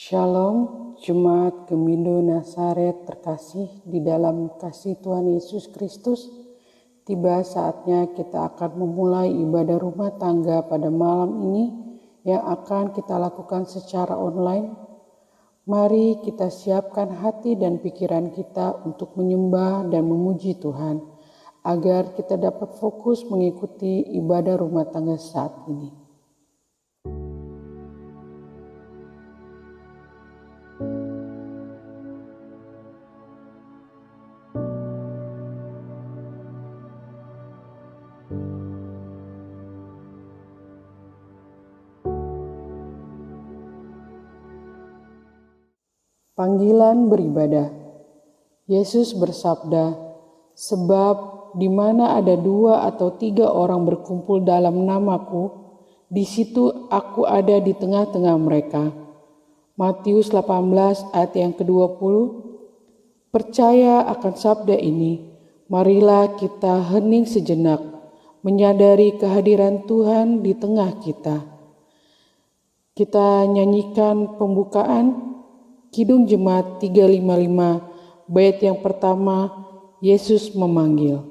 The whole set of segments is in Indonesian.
Shalom, Jemaat Gemindo Nazaret terkasih di dalam kasih Tuhan Yesus Kristus. Tiba saatnya kita akan memulai ibadah rumah tangga pada malam ini yang akan kita lakukan secara online. Mari kita siapkan hati dan pikiran kita untuk menyembah dan memuji Tuhan, agar kita dapat fokus mengikuti ibadah rumah tangga saat ini. Panggilan beribadah. Yesus bersabda, "Sebab di mana ada 2 atau 3 orang berkumpul dalam namaku, di situ aku ada di tengah-tengah mereka." Matius 18 ayat yang ke-20. Percaya akan sabda ini, marilah kita hening sejenak, menyadari kehadiran Tuhan di tengah kita. Kita nyanyikan pembukaan Kidung Jemaat 355, bait yang pertama, Yesus memanggil.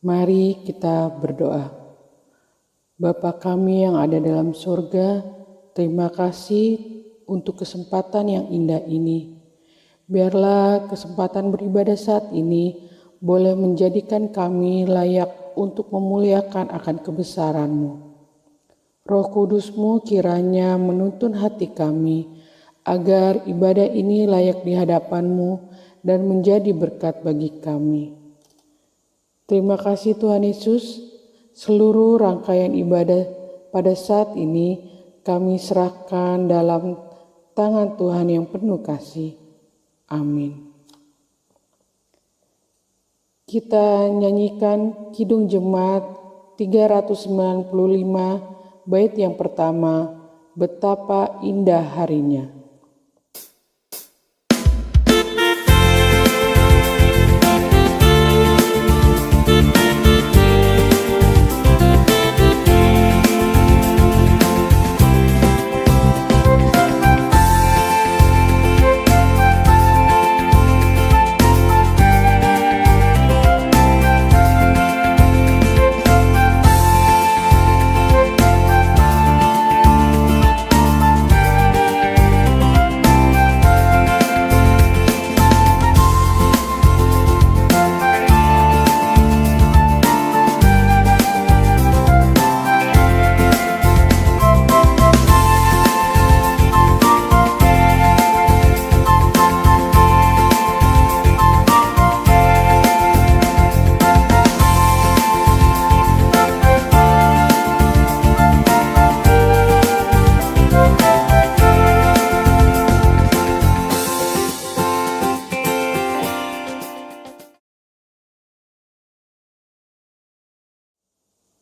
Mari kita berdoa. Bapa kami yang ada dalam surga, terima kasih untuk kesempatan yang indah ini. Biarlah kesempatan beribadah saat ini boleh menjadikan kami layak untuk memuliakan akan kebesaran-Mu. Roh Kudus-Mu kiranya menuntun hati kami, agar ibadah ini layak di hadapan-Mu dan menjadi berkat bagi kami. Terima kasih Tuhan Yesus, seluruh rangkaian ibadah pada saat ini kami serahkan dalam tangan Tuhan yang penuh kasih. Amin. Kita nyanyikan Kidung Jemaat 395, bait yang pertama, Betapa Indah Harinya.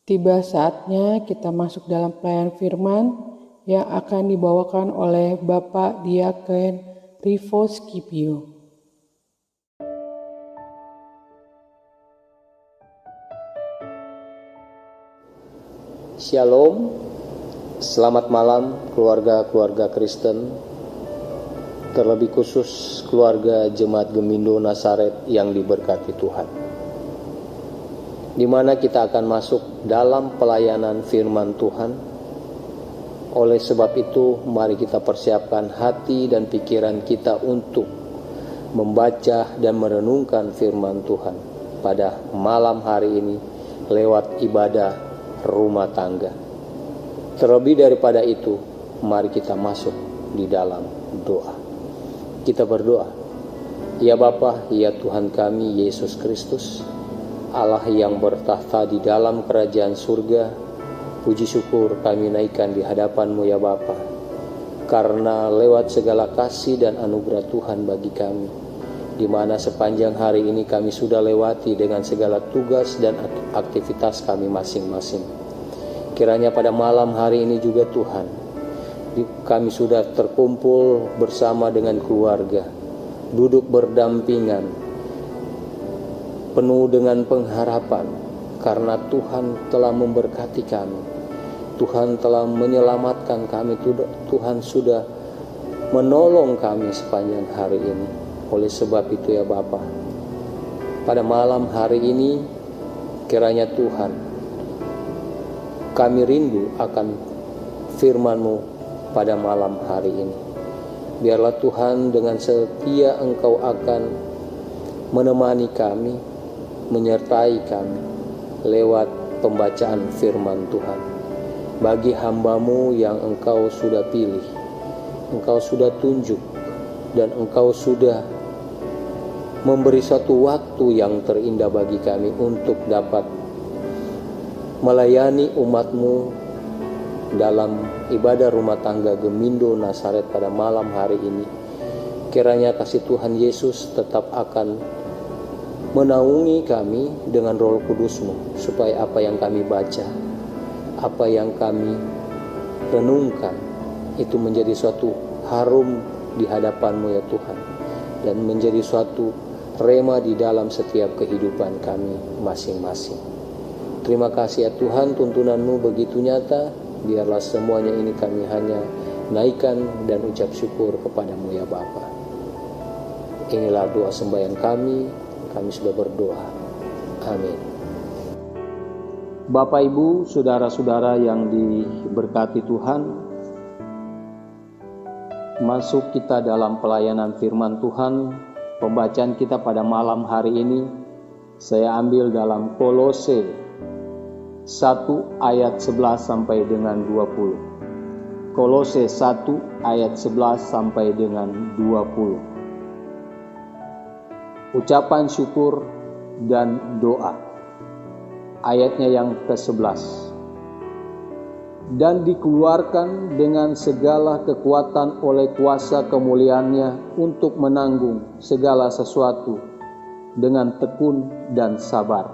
Tiba saatnya kita masuk dalam pelayanan firman yang akan dibawakan oleh Bapak Diaken Rivo Scipio. Shalom, selamat malam keluarga-keluarga Kristen, terlebih khusus keluarga Jemaat Gemindo Nazaret yang diberkati Tuhan. Di mana kita akan masuk dalam pelayanan firman Tuhan Oleh sebab itu, mari kita persiapkan hati dan pikiran kita untuk membaca dan merenungkan firman Tuhan pada malam hari ini lewat ibadah rumah tangga. Terlebih daripada itu, mari kita masuk di dalam doa. Kita berdoa. Ya Bapa, ya Tuhan kami Yesus Kristus, Allah yang bertahta di dalam kerajaan surga, puji syukur kami naikkan di hadapan-Mu ya Bapa, karena lewat segala kasih dan anugerah Tuhan bagi kami, di mana sepanjang hari ini kami sudah lewati dengan segala tugas dan aktivitas kami masing-masing. Kiranya pada malam hari ini juga Tuhan, kami sudah terkumpul bersama dengan keluarga, duduk berdampingan, penuh dengan pengharapan, karena Tuhan telah memberkati kami, Tuhan telah menyelamatkan kami, Tuhan sudah menolong kami sepanjang hari ini. Oleh sebab itu ya Bapa, pada malam hari ini kiranya Tuhan, kami rindu akan firman-Mu pada malam hari ini. Biarlah Tuhan dengan setia Engkau akan menemani kami, menyertai kami lewat pembacaan firman Tuhan. Bagi hamba-Mu yang Engkau sudah pilih, Engkau sudah tunjuk, dan Engkau sudah memberi suatu waktu yang terindah bagi kami untuk dapat melayani umat-Mu dalam ibadah rumah tangga Gemindo Nasaret pada malam hari ini. Kiranya kasih Tuhan Yesus tetap akan menaungi kami dengan Roh Kudus-Mu, supaya apa yang kami baca, apa yang kami renungkan, itu menjadi suatu harum di hadapan-Mu ya Tuhan, dan menjadi suatu rema di dalam setiap kehidupan kami masing-masing. Terima kasih ya Tuhan, tuntunan-Mu begitu nyata. Biarlah semuanya ini kami hanya naikkan dan ucap syukur kepada-Mu ya Bapa. Inilah doa sembahyang kami sudah berdoa. Amin. Bapak, Ibu, saudara-saudara yang diberkati Tuhan, masuk kita dalam pelayanan firman Tuhan. Pembacaan kita pada malam hari ini saya ambil dalam Kolose 1 ayat 11 sampai dengan 20. Kolose 1 ayat 11 sampai dengan 20. Ucapan syukur dan doa. Ayatnya yang ke-11. Dan dikeluarkan dengan segala kekuatan oleh kuasa kemuliaannya untuk menanggung segala sesuatu dengan tekun dan sabar.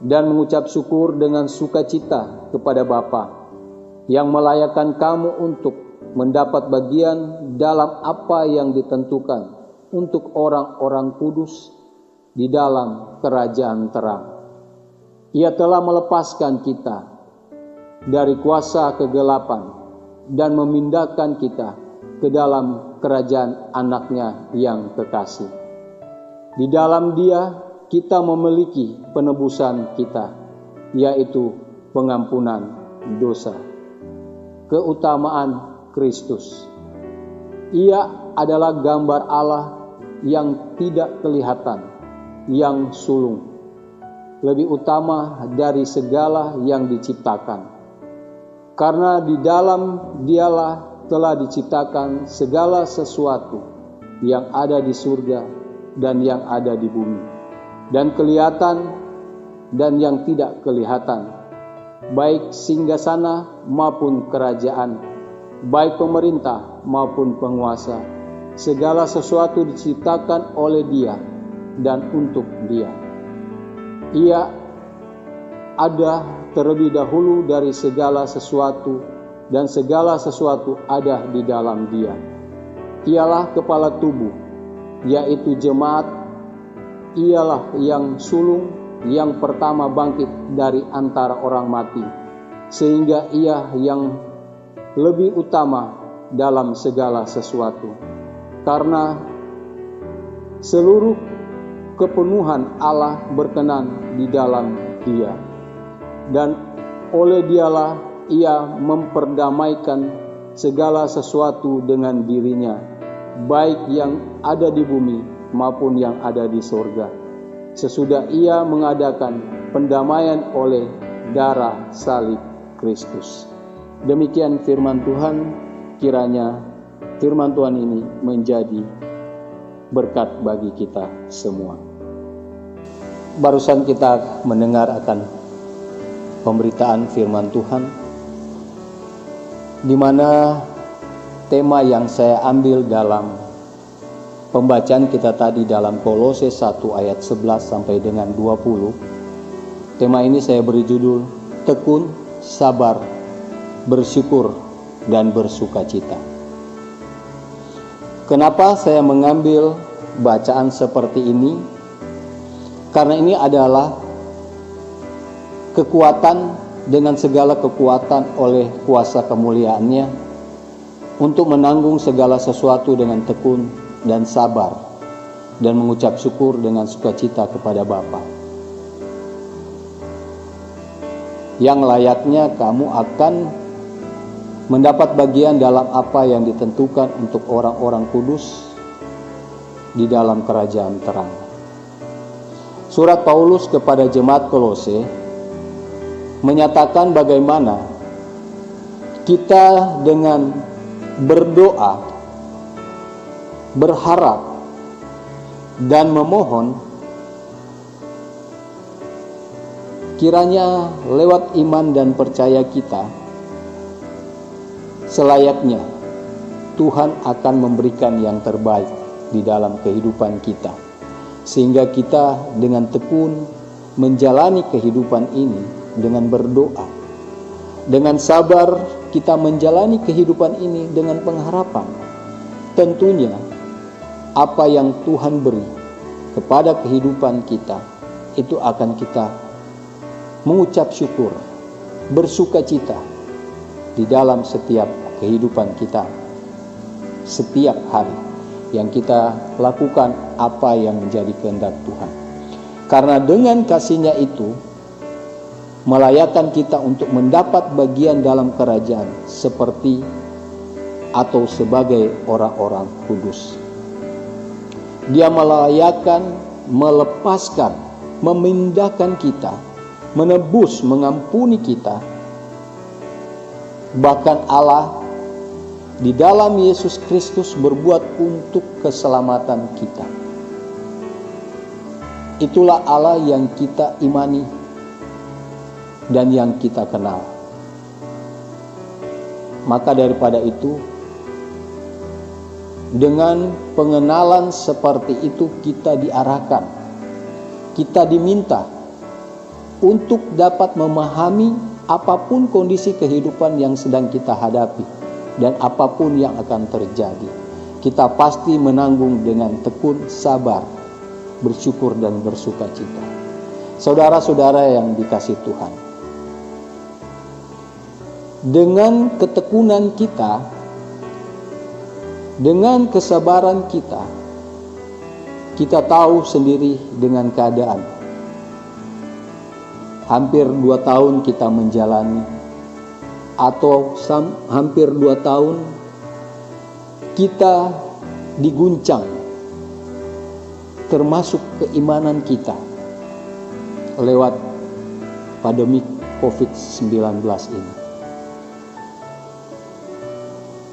Dan mengucap syukur dengan sukacita kepada Bapa yang melayakkan kamu untuk mendapat bagian dalam apa yang ditentukan untuk orang-orang kudus di dalam kerajaan terang. Ia telah melepaskan kita dari kuasa kegelapan dan memindahkan kita ke dalam kerajaan anaknya yang kekasih. Di dalam Dia kita memiliki penebusan kita, yaitu pengampunan dosa. Keutamaan Kristus. Ia adalah gambar Allah yang tidak kelihatan, yang sulung, lebih utama dari segala yang diciptakan. Karena di dalam Dialah telah diciptakan segala sesuatu yang ada di surga dan yang ada di bumi, dan kelihatan dan yang tidak kelihatan, baik singgasana maupun kerajaan, baik pemerintah maupun penguasa. Segala sesuatu diciptakan oleh Dia dan untuk Dia. Ia ada terlebih dahulu dari segala sesuatu, dan segala sesuatu ada di dalam Dia. Ialah kepala tubuh, yaitu jemaat. Ialah yang sulung yang pertama bangkit dari antara orang mati, sehingga Ia yang lebih utama dalam segala sesuatu. Karena seluruh kepenuhan Allah berkenan di dalam Dia, dan oleh Dialah Ia memperdamaikan segala sesuatu dengan dirinya, baik yang ada di bumi maupun yang ada di sorga. Sesudah Ia mengadakan pendamaian oleh darah salib Kristus. Demikian firman Tuhan, kiranya firman Tuhan ini menjadi berkat bagi kita semua. Barusan kita mendengar akan pemberitaan firman Tuhan, di mana tema yang saya ambil dalam pembacaan kita tadi dalam Kolose 1 ayat 11 sampai dengan 20. Tema ini saya beri judul Tekun, Sabar, Bersyukur, dan Bersukacita. Kenapa saya mengambil bacaan seperti ini? Karena ini adalah kekuatan dengan segala kekuatan oleh kuasa kemuliaannya untuk menanggung segala sesuatu dengan tekun dan sabar dan mengucap syukur dengan sukacita kepada Bapa. Yang layaknya kamu akan mendapat bagian dalam apa yang ditentukan untuk orang-orang kudus di dalam kerajaan terang. Surat Paulus kepada jemaat Kolose menyatakan bagaimana kita dengan berdoa, berharap, dan memohon, kiranya lewat iman dan percaya kita, selayaknya Tuhan akan memberikan yang terbaik di dalam kehidupan kita, sehingga kita dengan tekun menjalani kehidupan ini dengan berdoa, dengan sabar kita menjalani kehidupan ini dengan pengharapan. Tentunya apa yang Tuhan beri kepada kehidupan kita itu akan kita mengucap syukur, bersukacita di dalam setiap kehidupan kita, setiap hari yang kita lakukan apa yang menjadi kehendak Tuhan. Karena dengan kasih-Nya itu melayakkan kita untuk mendapat bagian dalam kerajaan seperti atau sebagai orang-orang kudus. Dia melayakkan, melepaskan, memindahkan kita, menebus, mengampuni kita. Bahkan Allah di dalam Yesus Kristus berbuat untuk keselamatan kita. Itulah Allah yang kita imani dan yang kita kenal. Maka daripada itu, dengan pengenalan seperti itu kita diarahkan, kita diminta untuk dapat memahami apapun kondisi kehidupan yang sedang kita hadapi dan apapun yang akan terjadi. Kita pasti menanggung dengan tekun, sabar, bersyukur, dan bersukacita. Saudara-saudara yang dikasihi Tuhan, dengan ketekunan kita, dengan kesabaran kita, kita tahu sendiri dengan keadaan. Hampir 2 tahun kita menjalani, atau hampir 2 tahun kita diguncang, termasuk keimanan kita lewat pandemi COVID-19 ini.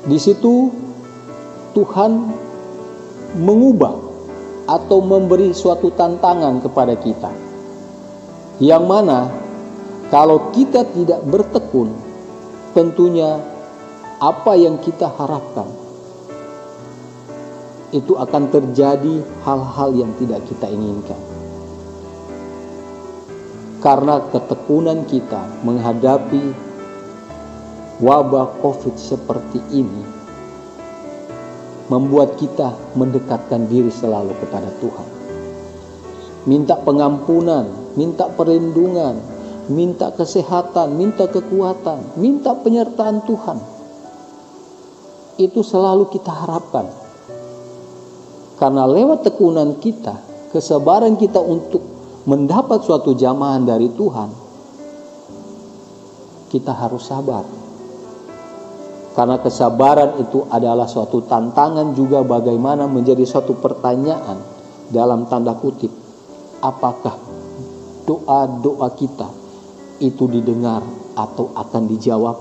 Di situ Tuhan mengubah atau memberi suatu tantangan kepada kita, yang mana kalau kita tidak bertekun, tentunya apa yang kita harapkan itu akan terjadi hal-hal yang tidak kita inginkan. Karena ketekunan kita menghadapi wabah COVID seperti ini membuat kita mendekatkan diri selalu kepada Tuhan. Minta pengampunan, minta perlindungan, minta kesehatan, minta kekuatan, minta penyertaan Tuhan. Itu selalu kita harapkan. Karena lewat tekunan kita, kesabaran kita untuk mendapat suatu jamahan dari Tuhan, kita harus sabar. Karena kesabaran itu adalah suatu tantangan juga, bagaimana menjadi suatu pertanyaan dalam tanda kutip. Apakah doa-doa kita itu didengar atau akan dijawab?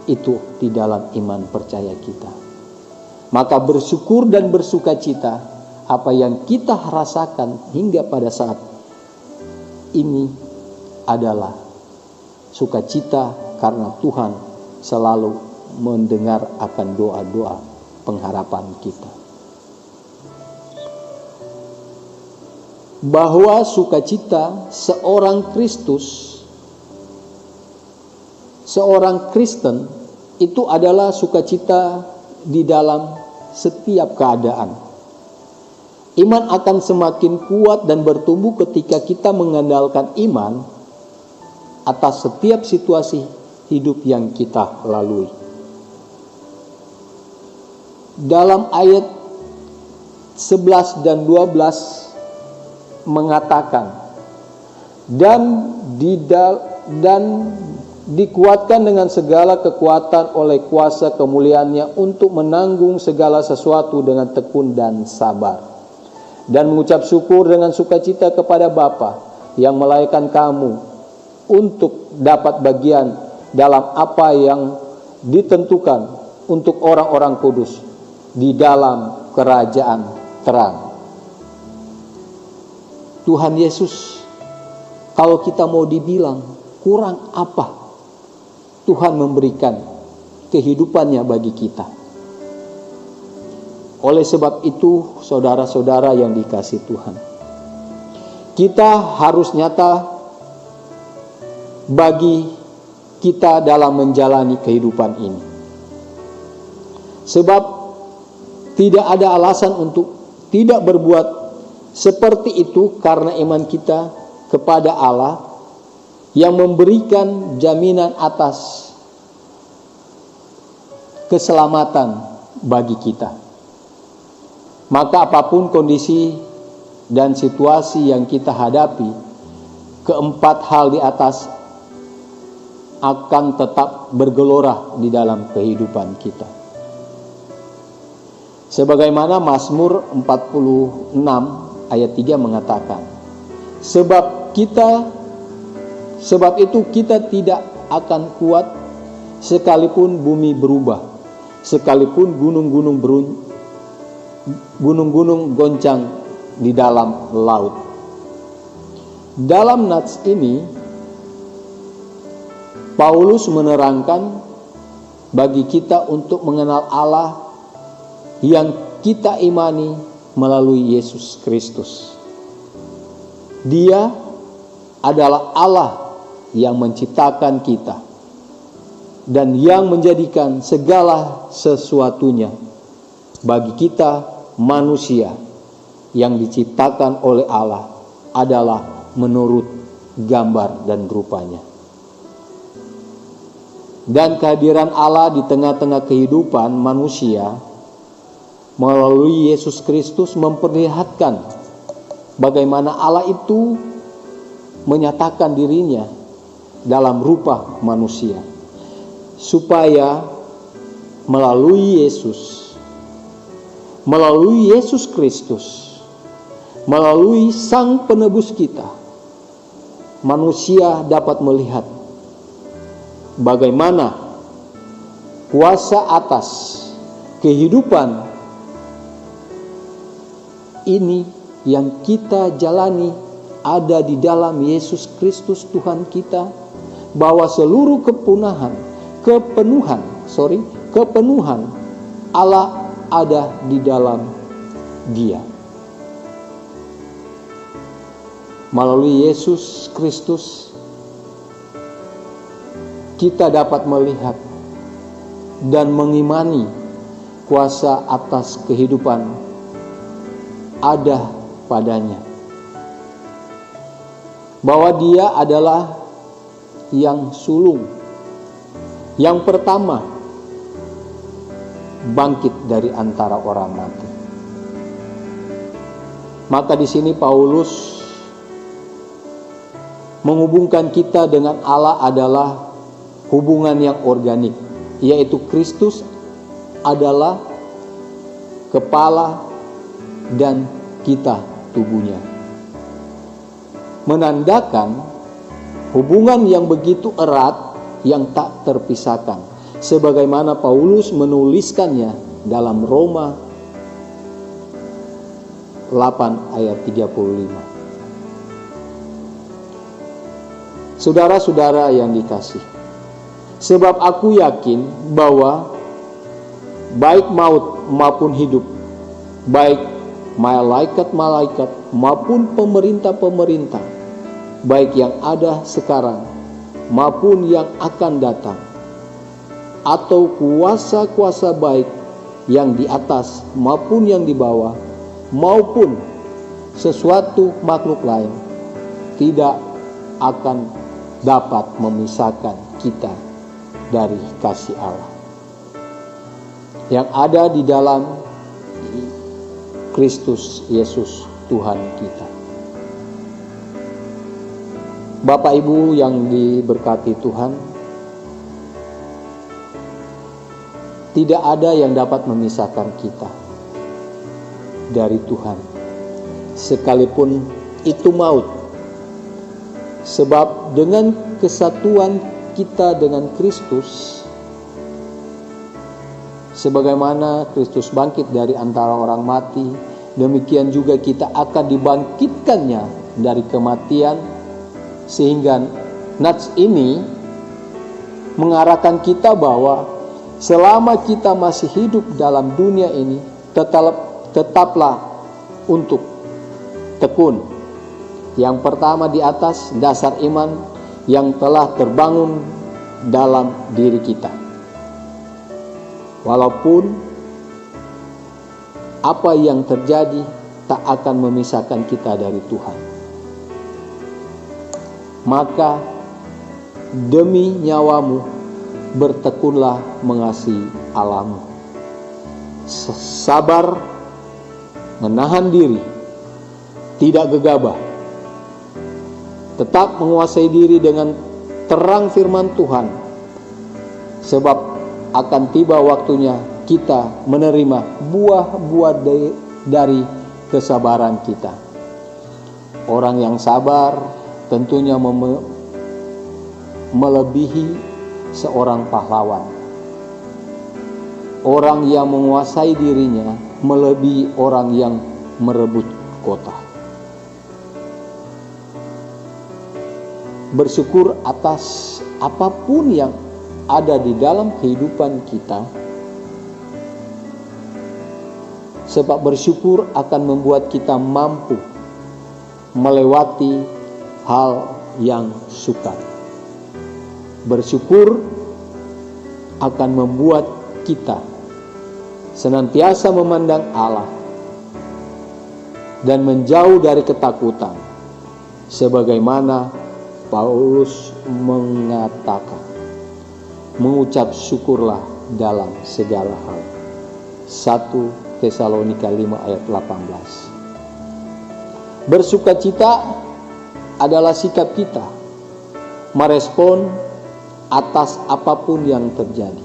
Itu di dalam iman percaya kita. Maka bersyukur dan bersukacita apa yang kita rasakan hingga pada saat ini adalah sukacita karena Tuhan selalu mendengar akan doa-doa pengharapan kita. Bahwa sukacita seorang Kristen itu adalah sukacita di dalam setiap keadaan. Iman akan semakin kuat dan bertumbuh ketika kita mengandalkan iman atas setiap situasi hidup yang kita lalui. Dalam ayat 11 dan 12 mengatakan, dan dikuatkan dengan segala kekuatan oleh kuasa kemuliaannya untuk menanggung segala sesuatu dengan tekun dan sabar, dan mengucap syukur dengan sukacita kepada Bapa yang melayakkan kamu untuk dapat bagian dalam apa yang ditentukan untuk orang-orang kudus di dalam kerajaan terang. Tuhan Yesus, kalau kita mau dibilang kurang apa, Tuhan memberikan kehidupannya bagi kita. Oleh sebab itu, saudara-saudara yang dikasihi Tuhan, kita harus nyata bagi kita dalam menjalani kehidupan ini. Sebab tidak ada alasan untuk tidak berbuat seperti itu, karena iman kita kepada Allah yang memberikan jaminan atas keselamatan bagi kita. Maka apapun kondisi dan situasi yang kita hadapi, keempat hal di atas akan tetap bergelora di dalam kehidupan kita. Sebagaimana Mazmur 46 ayat 3 mengatakan, sebab itu kita tidak akan kuat sekalipun bumi berubah, sekalipun gunung-gunung goncang di dalam laut. Dalam nats ini Paulus menerangkan bagi kita untuk mengenal Allah yang kita imani melalui Yesus Kristus. Dia adalah Allah yang menciptakan kita dan yang menjadikan segala sesuatunya bagi kita manusia yang diciptakan oleh Allah adalah menurut gambar dan rupanya. Dan kehadiran Allah di tengah-tengah kehidupan manusia melalui Yesus Kristus memperlihatkan bagaimana Allah itu menyatakan dirinya dalam rupa manusia, supaya melalui Yesus Kristus, melalui Sang Penebus kita, manusia dapat melihat bagaimana kuasa atas kehidupan ini yang kita jalani ada di dalam Yesus Kristus Tuhan kita, bahwa seluruh kepenuhan Allah ada di dalam Dia. Melalui Yesus Kristus kita dapat melihat dan mengimani kuasa atas kehidupan ada padanya, bahwa Dia adalah yang sulung, yang pertama bangkit dari antara orang mati. Maka di sini Paulus menghubungkan kita dengan Allah adalah hubungan yang organik, yaitu Kristus adalah kepala dan kita tubuhnya. Menandakan hubungan yang begitu erat yang tak terpisahkan, sebagaimana Paulus menuliskannya dalam Roma 8 ayat 35. Saudara-saudara yang dikasihi, sebab aku yakin bahwa baik maut maupun hidup, baik malaikat-malaikat maupun pemerintah-pemerintah, baik yang ada sekarang maupun yang akan datang, atau kuasa-kuasa baik yang di atas maupun yang di bawah, maupun sesuatu makhluk lain, tidak akan dapat memisahkan kita dari kasih Allah yang ada di dalam Kristus Yesus Tuhan kita. Bapak Ibu yang diberkati Tuhan, tidak ada yang dapat memisahkan kita dari Tuhan, sekalipun itu maut. Sebab dengan kesatuan kita dengan Kristus, sebagaimana Kristus bangkit dari antara orang mati, demikian juga kita akan dibangkitkannya dari kematian, sehingga nats ini mengarahkan kita bahwa selama kita masih hidup dalam dunia ini, tetaplah untuk tekun. Yang pertama di atas dasar iman yang telah terbangun dalam diri kita. Walaupun apa yang terjadi tak akan memisahkan kita dari Tuhan. Maka demi nyawamu bertekunlah mengasihi Allahmu. Sabar, menahan diri, tidak gegabah. Tetap menguasai diri dengan terang firman Tuhan. Sebab akan tiba waktunya kita menerima buah-buah dari kesabaran kita. Orang yang sabar tentunya melebihi seorang pahlawan. Orang yang menguasai dirinya melebihi orang yang merebut kota. Bersyukur atas apapun yang ada di dalam kehidupan kita, sebab bersyukur akan membuat kita mampu melewati hal yang sukar. Bersyukur akan membuat kita senantiasa memandang Allah dan menjauh dari ketakutan, sebagaimana Paulus mengatakan, mengucap syukurlah dalam segala hal. 1 Tesalonika 5 ayat 18. Bersukacita adalah sikap kita merespon atas apapun yang terjadi.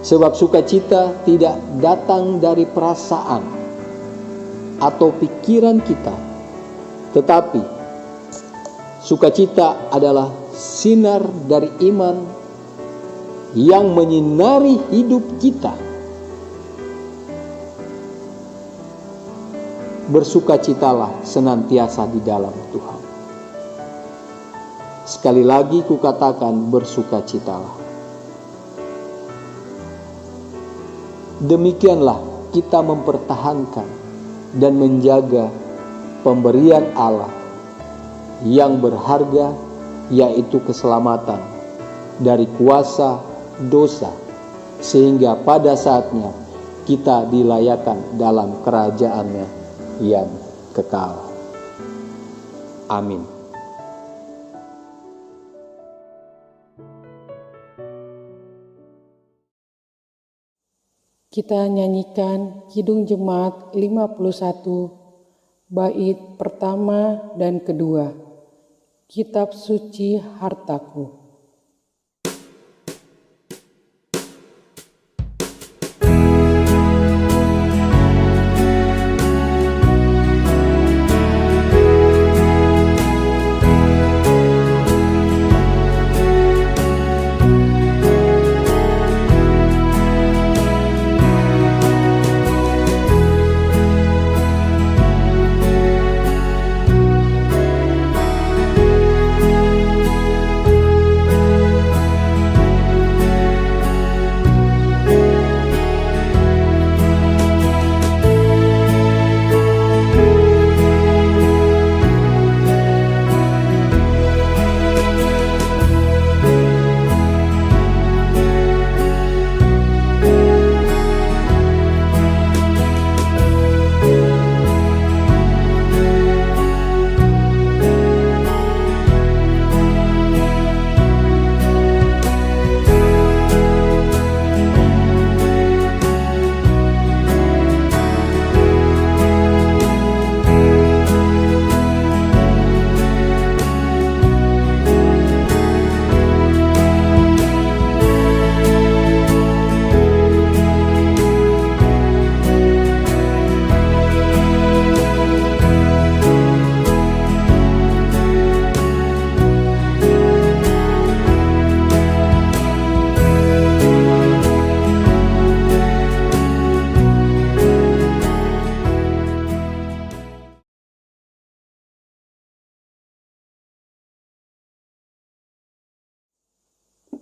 Sebab sukacita tidak datang dari perasaan atau pikiran kita, tetapi sukacita adalah sinar dari iman yang menyinari hidup kita. Bersukacitalah senantiasa di dalam Tuhan. Sekali lagi kukatakan, bersukacitalah. Demikianlah kita mempertahankan dan menjaga pemberian Allah yang berharga, yaitu keselamatan dari kuasa dosa, sehingga pada saatnya kita dilayakkan dalam kerajaan-Nya yang kekal. Amin. Kita nyanyikan Kidung Jemaat 51, bait pertama dan kedua. Kitab Suci Hartaku.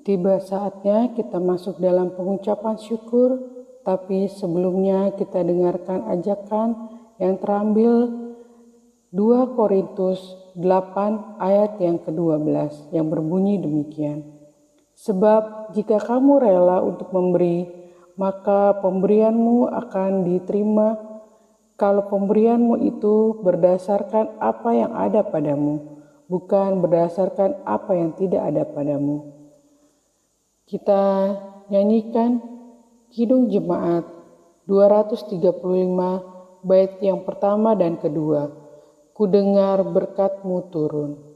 Tiba saatnya kita masuk dalam pengucapan syukur, tapi sebelumnya kita dengarkan ajakan yang terambil 2 Korintus 8 ayat yang ke-12 yang berbunyi demikian. Sebab jika kamu rela untuk memberi, maka pemberianmu akan diterima kalau pemberianmu itu berdasarkan apa yang ada padamu, bukan berdasarkan apa yang tidak ada padamu. Kita nyanyikan Kidung Jemaat 235 bait yang pertama dan kedua. Ku dengar berkat-Mu turun.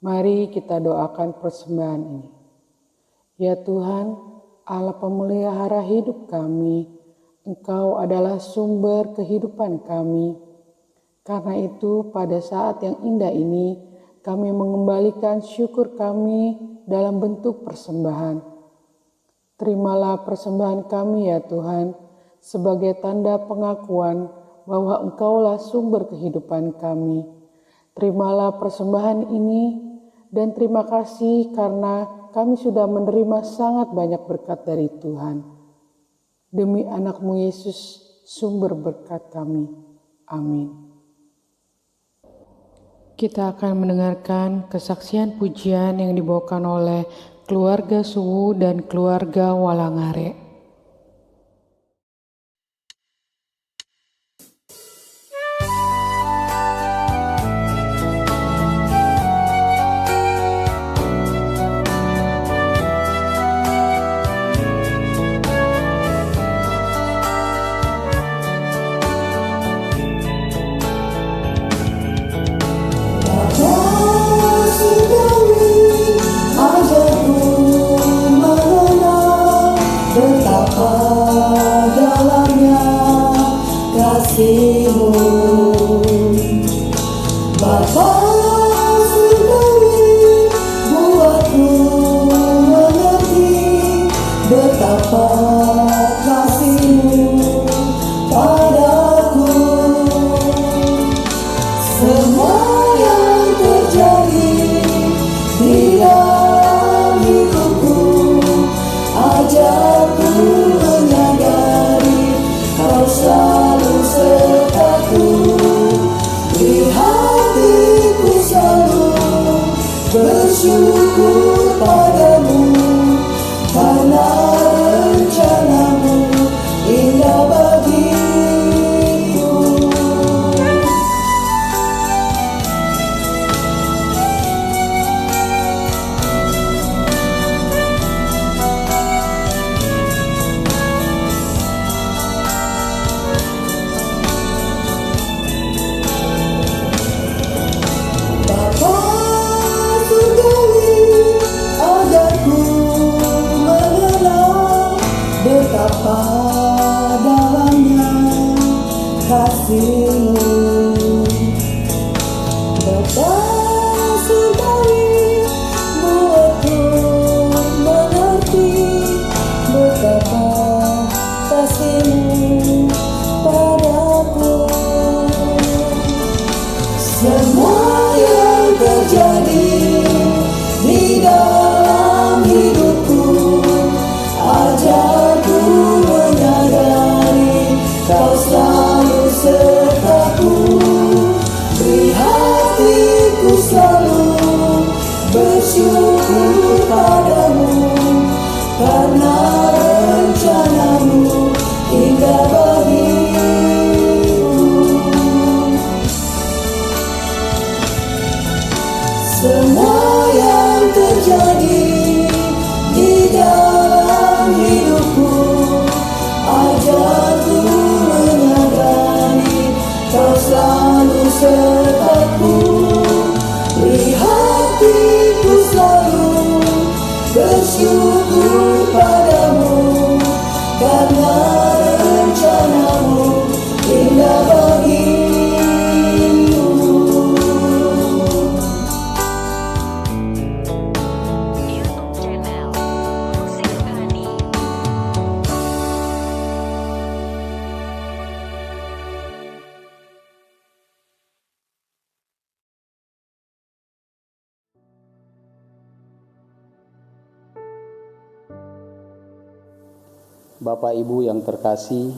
Mari kita doakan persembahan ini. Ya Tuhan, Allah pemelihara hidup kami, Engkau adalah sumber kehidupan kami. Karena itu pada saat yang indah ini, kami mengembalikan syukur kami dalam bentuk persembahan. Terimalah persembahan kami ya Tuhan, sebagai tanda pengakuan bahwa Engkaulah sumber kehidupan kami. Terimalah persembahan ini dan terima kasih karena kami sudah menerima sangat banyak berkat dari Tuhan. Demi anak-Mu Yesus, sumber berkat kami. Amin. Kita akan mendengarkan kesaksian pujian yang dibawakan oleh keluarga Suwu dan keluarga Walangare. Bersyukur padamu karena rencanamu indah bagiku. kasih-Mu. Bapa surgawi, buatku mengerti betapa kasih-Mu padaku. Semua yang terjadi di dalam hidupku, ajarku menyadari Kau selalu sertaku. Beri hatiku selalu bersyukur padamu, karena rencana-Mu indah bagiku. Semua yang terjadi di dalam hidupku, ajarku menyadari Kau selalu sertaku. Beri hatiku selalu bersyukur padamu, karena rencana-Mu indah bagiku. YouTube channel Musik Hani. Bapak Ibu yang terkasih,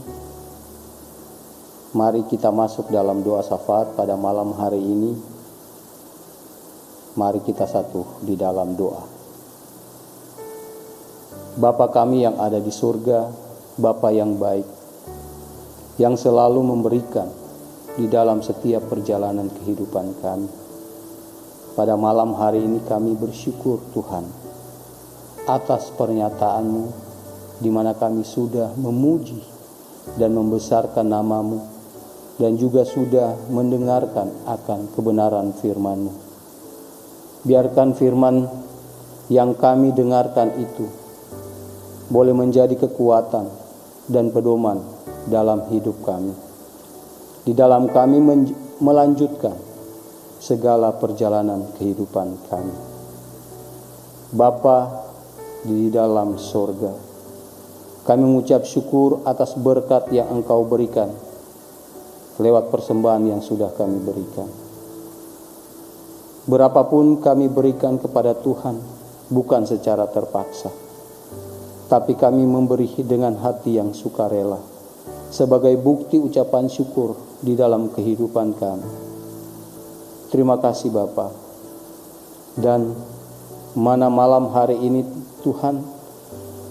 mari kita masuk dalam doa syafaat pada malam hari ini. Mari kita satu di dalam doa. Bapa kami yang ada di surga, Bapa yang baik, yang selalu memberikan di dalam setiap perjalanan kehidupan kami. Pada malam hari ini kami bersyukur Tuhan atas pernyataan-Mu, di mana kami sudah memuji dan membesarkan nama-Mu, dan juga sudah mendengarkan akan kebenaran firman-Mu. Biarkan firman yang kami dengarkan itu boleh menjadi kekuatan dan pedoman dalam hidup kami, di dalam kami melanjutkan segala perjalanan kehidupan kami. Bapa di dalam surga, kami mengucap syukur atas berkat yang Engkau berikan lewat persembahan yang sudah kami berikan. Berapapun kami berikan kepada Tuhan, bukan secara terpaksa, tapi kami memberi dengan hati yang sukarela, sebagai bukti ucapan syukur di dalam kehidupan kami. Terima kasih Bapa. Dan mana malam hari ini Tuhan,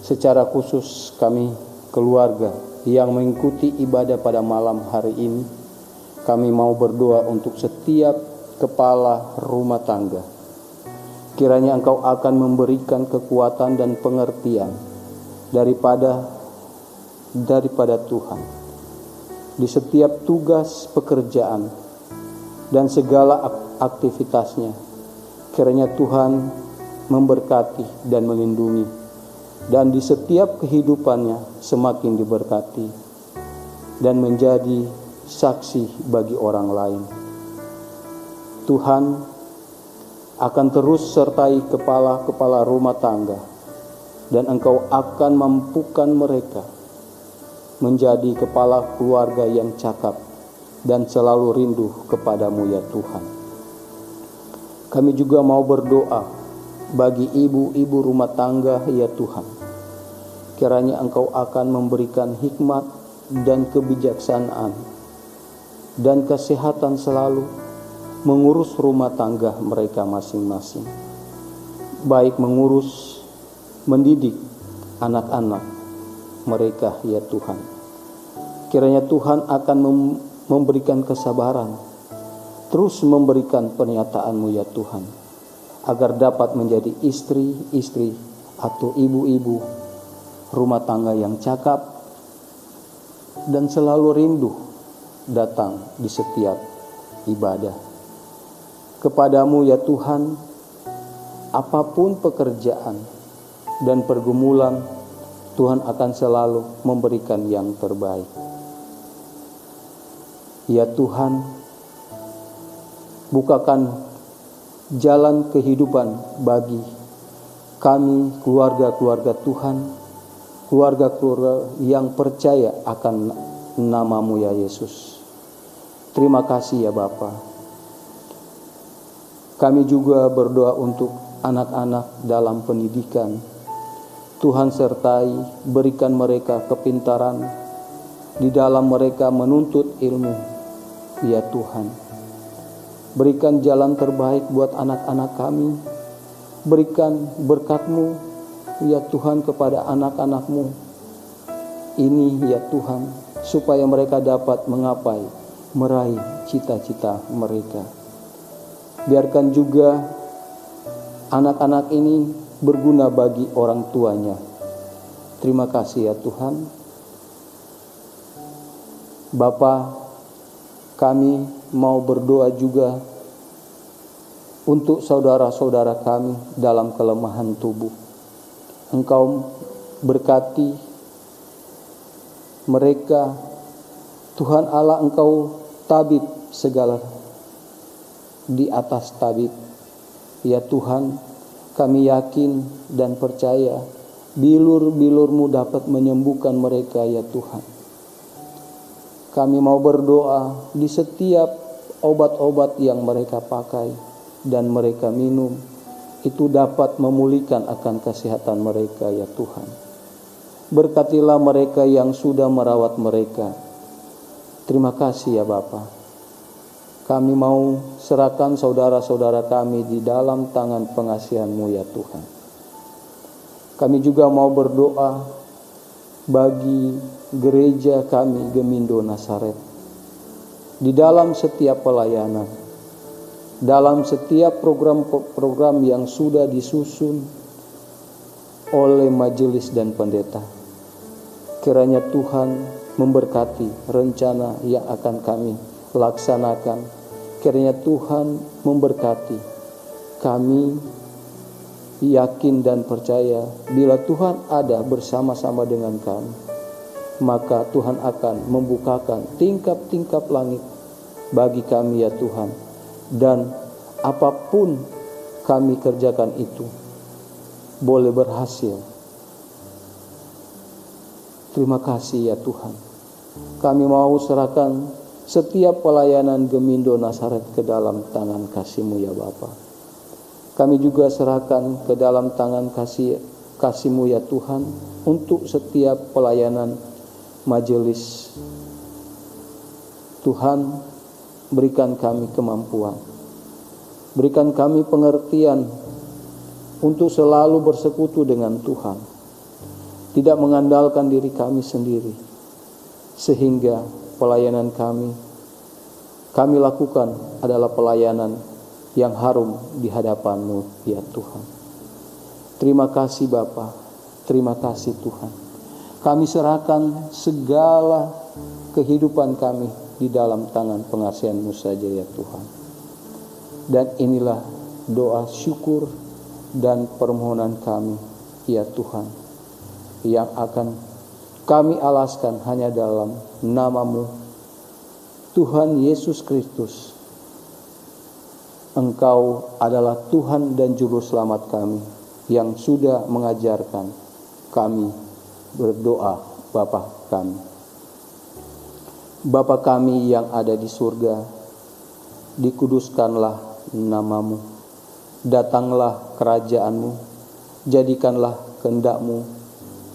secara khusus kami keluarga yang mengikuti ibadah pada malam hari ini, kami mau berdoa untuk setiap kepala rumah tangga. Kiranya Engkau akan memberikan kekuatan dan pengertian daripada Tuhan di setiap tugas pekerjaan dan segala aktivitasnya. Kiranya Tuhan memberkati dan melindungi, dan di setiap kehidupannya semakin diberkati dan menjadi saksi bagi orang lain. Tuhan akan terus sertai kepala-kepala rumah tangga, dan Engkau akan mampukan mereka menjadi kepala keluarga yang cakap dan selalu rindu kepadamu ya Tuhan. Kami juga mau berdoa bagi ibu-ibu rumah tangga ya Tuhan. Kiranya Engkau akan memberikan hikmat dan kebijaksanaan dan kesehatan selalu mengurus rumah tangga mereka masing-masing. Baik mengurus, mendidik anak-anak mereka ya Tuhan. Kiranya Tuhan akan memberikan kesabaran, terus memberikan pernyataan-Mu ya Tuhan, agar dapat menjadi istri-istri atau ibu-ibu rumah tangga yang cakap dan selalu rindu datang di setiap ibadah. Kepadamu ya Tuhan, apapun pekerjaan dan pergumulan, Tuhan akan selalu memberikan yang terbaik. Ya Tuhan, bukakan jalan kehidupan bagi kami, keluarga-keluarga Tuhan, keluarga-keluarga yang percaya akan nama-Mu ya Yesus. Terima kasih ya Bapa. Kami juga berdoa untuk anak-anak dalam pendidikan. Tuhan sertai, berikan mereka kepintaran di dalam mereka menuntut ilmu, ya Tuhan. Berikan jalan terbaik buat anak-anak kami. Berikan berkat-Mu, ya Tuhan, kepada anak-anak-Mu ini, ya Tuhan, supaya mereka dapat menggapai, meraih cita-cita mereka. Biarkan juga anak-anak ini berguna bagi orang tuanya. Terima kasih ya Tuhan. Bapa, kami mau berdoa juga untuk saudara-saudara kami dalam kelemahan tubuh. Engkau berkati mereka, Tuhan Allah, Engkau tabib segala di atas tabib. Ya Tuhan, kami yakin dan percaya bilur-bilur-Mu dapat menyembuhkan mereka ya Tuhan. Kami mau berdoa di setiap obat-obat yang mereka pakai dan mereka minum, itu dapat memulihkan akan kesehatan mereka ya Tuhan. Berkatilah mereka yang sudah merawat mereka. Terima kasih ya Bapa. Kami mau serahkan saudara-saudara kami di dalam tangan pengasihan-Mu ya Tuhan. Kami juga mau berdoa bagi gereja kami Gemindo Nasaret. Di dalam setiap pelayanan, dalam setiap program-program yang sudah disusun oleh majelis dan pendeta, kiranya Tuhan memberkati rencana yang akan kami laksanakan. Kiranya Tuhan memberkati kami. Yakin dan percaya bila Tuhan ada bersama-sama dengan kami, maka Tuhan akan membukakan tingkap-tingkap langit bagi kami ya Tuhan. Dan apapun kami kerjakan itu boleh berhasil. Terima kasih ya Tuhan. Kami mau serahkan setiap pelayanan Gemindo Nasaret ke dalam tangan kasih-Mu ya Bapa. Kami juga serahkan ke dalam tangan kasih-Mu ya Tuhan untuk setiap pelayanan majelis. Tuhan, berikan kami kemampuan, berikan kami pengertian untuk selalu bersekutu dengan Tuhan, tidak mengandalkan diri kami sendiri, sehingga pelayanan kami lakukan adalah pelayanan yang harum di hadapan-Mu ya Tuhan. Terima kasih Bapa, terima kasih Tuhan. Kami serahkan segala kehidupan kami di dalam tangan pengasihan-Mu saja ya Tuhan. Dan inilah doa syukur dan permohonan kami ya Tuhan, yang akan kami alaskan hanya dalam nama-Mu, Tuhan Yesus Kristus. Engkau adalah Tuhan dan Juru Selamat kami, yang sudah mengajarkan kami berdoa Bapa kami. Bapa kami yang ada di surga, dikuduskanlah nama-Mu, datanglah kerajaan-Mu, jadikanlah kehendak-Mu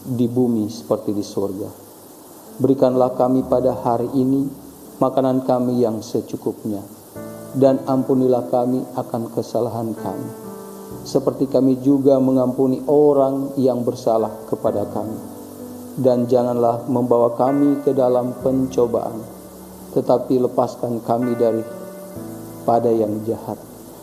di bumi seperti di surga. Berikanlah kami pada hari ini makanan kami yang secukupnya, dan ampunilah kami akan kesalahan kami, seperti kami juga mengampuni orang yang bersalah kepada kami. Dan janganlah membawa kami ke dalam pencobaan, tetapi lepaskan kami daripada yang jahat.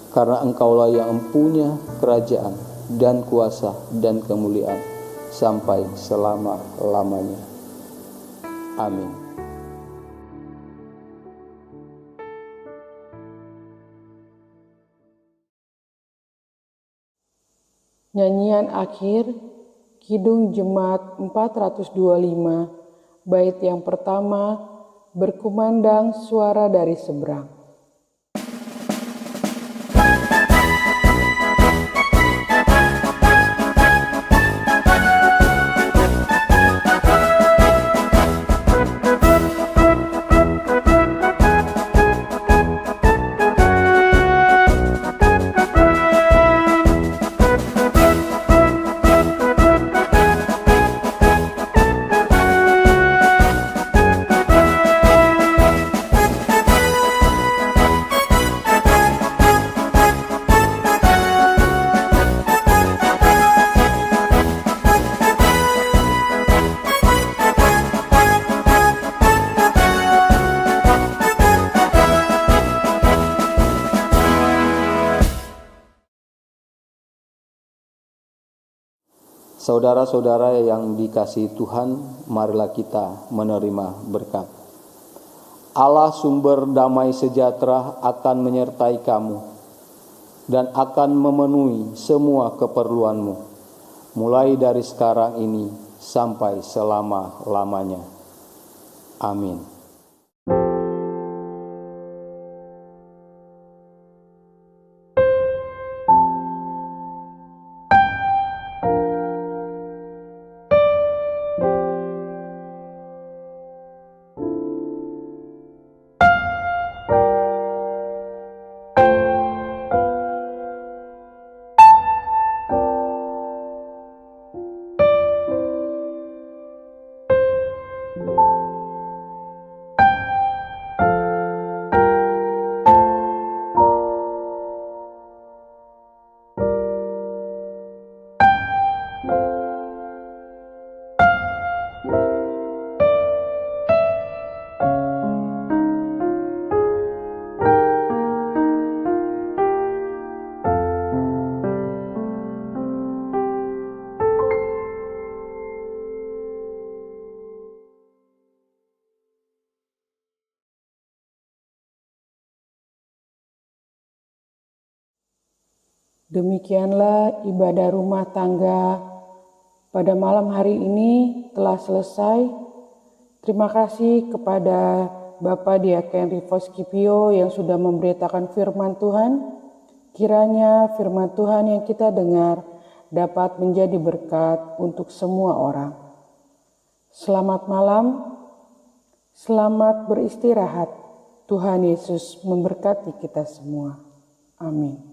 Karena Engkaulah yang mempunyai kerajaan dan kuasa dan kemuliaan sampai selama-lamanya. Amin. Nyanyian akhir Kidung Jemaat 425, bait yang pertama, berkumandang suara dari seberang. Saudara-saudara yang dikasihi Tuhan, marilah kita menerima berkat. Allah sumber damai sejahtera akan menyertai kamu dan akan memenuhi semua keperluanmu, mulai dari sekarang ini sampai selama-lamanya. Amin. Demikianlah ibadah rumah tangga pada malam hari ini telah selesai. Terima kasih kepada Bapak Diaken Rivos Kipio yang sudah memberitakan firman Tuhan. Kiranya firman Tuhan yang kita dengar dapat menjadi berkat untuk semua orang. Selamat malam, selamat beristirahat. Tuhan Yesus memberkati kita semua. Amin.